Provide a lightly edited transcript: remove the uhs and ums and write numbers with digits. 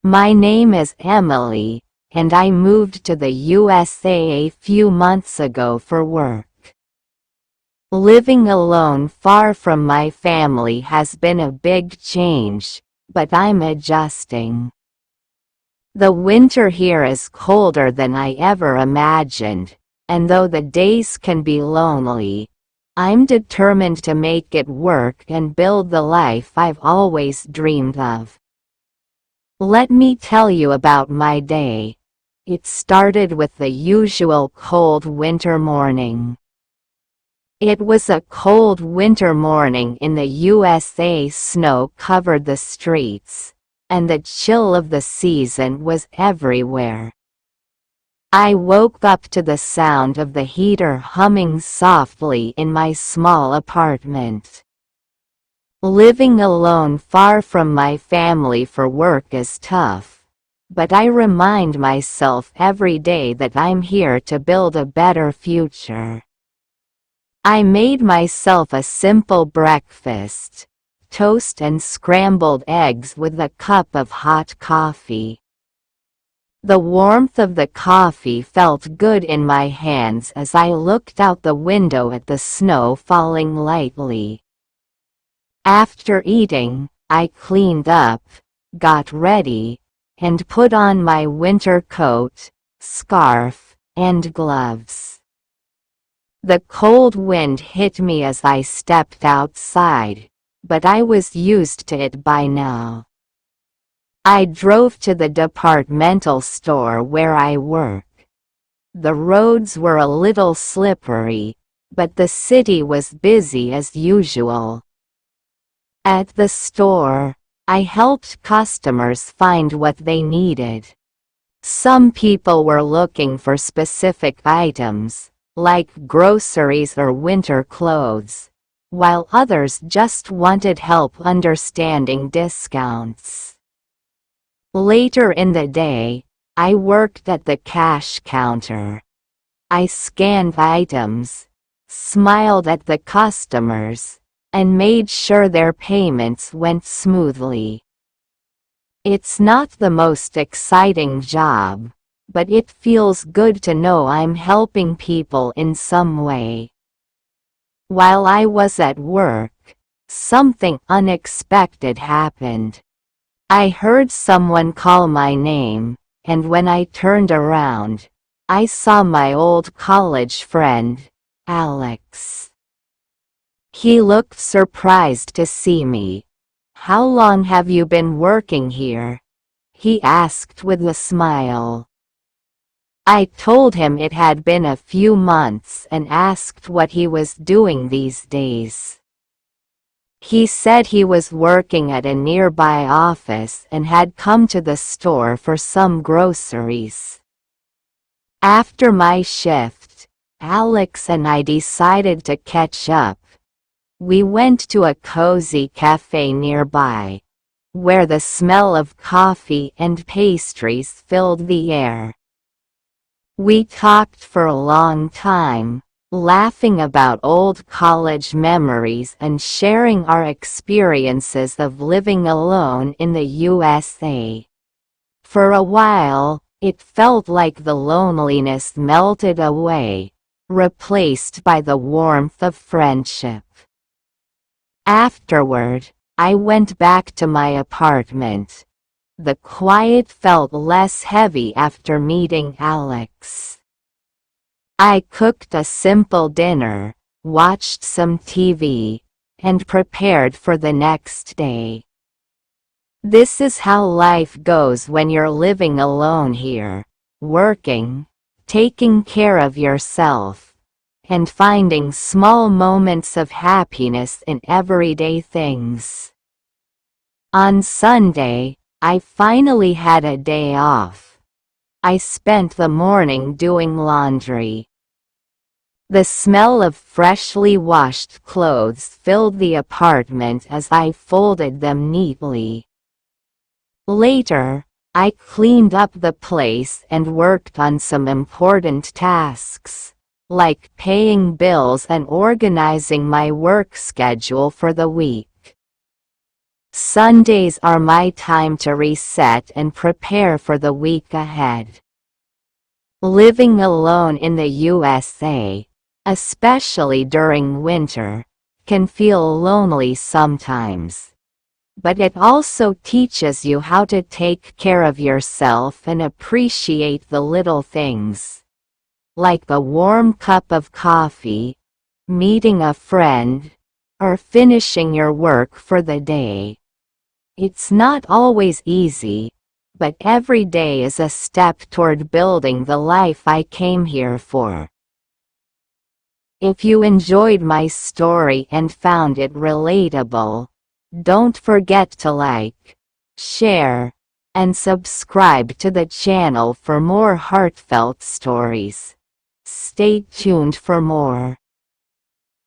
My name is Emily, and I moved to the USA a few months ago for work. Living alone far from my family has been a big change, but I'm adjusting. The winter here is colder than I ever imagined, and though the days can be lonely, I'm determined to make it work and build the life I've always dreamed of. Let me tell you about my day. It started with the usual cold winter morning. It was a cold winter morning in the USA. Snow covered the streets, and the chill of the season was everywhere. I woke up to the sound of the heater humming softly in my small apartment. Living alone far from my family for work is tough, but I remind myself every day that I'm here to build a better future. I made myself a simple breakfast, toast and scrambled eggs with a cup of hot coffee. The warmth of the coffee felt good in my hands as I looked out the window at the snow falling lightly. After eating, I cleaned up, got ready, and put on my winter coat, scarf, and gloves. The cold wind hit me as I stepped outside, but I was used to it by now. I drove to the departmental store where I work. The roads were a little slippery, but the city was busy as usual. At the store, I helped customers find what they needed. Some people were looking for specific items, like groceries or winter clothes, while others just wanted help understanding discounts. Later in the day, I worked at the cash counter. I scanned items, smiled at the customers, and made sure their payments went smoothly. It's not the most exciting job, but it feels good to know I'm helping people in some way. While I was at work, something unexpected happened. I heard someone call my name, and when I turned around, I saw my old college friend, Alex. He looked surprised to see me. "How long have you been working here?" he asked with a smile. I told him it had been a few months and asked what he was doing these days. He said he was working at a nearby office and had come to the store for some groceries. After my shift, Alex and I decided to catch up. We went to a cozy cafe nearby, where the smell of coffee and pastries filled the air. We talked for a long time, laughing about old college memories and sharing our experiences of living alone in the USA. For a while, it felt like the loneliness melted away, replaced by the warmth of friendship. Afterward, I went back to my apartment. The quiet felt less heavy after meeting Alex. I cooked a simple dinner, watched some TV, and prepared for the next day. This is how life goes when you're living alone here, working, taking care of yourself, and finding small moments of happiness in everyday things. On Sunday, I finally had a day off. I spent the morning doing laundry. The smell of freshly washed clothes filled the apartment as I folded them neatly. Later, I cleaned up the place and worked on some important tasks, like paying bills and organizing my work schedule for the week. Sundays are my time to reset and prepare for the week ahead. Living alone in the USA, especially during winter, can feel lonely sometimes. But it also teaches you how to take care of yourself and appreciate the little things, like a warm cup of coffee, meeting a friend, or finishing your work for the day. It's not always easy, but every day is a step toward building the life I came here for. If you enjoyed my story and found it relatable, don't forget to like, share, and subscribe to the channel for more heartfelt stories. Stay tuned for more.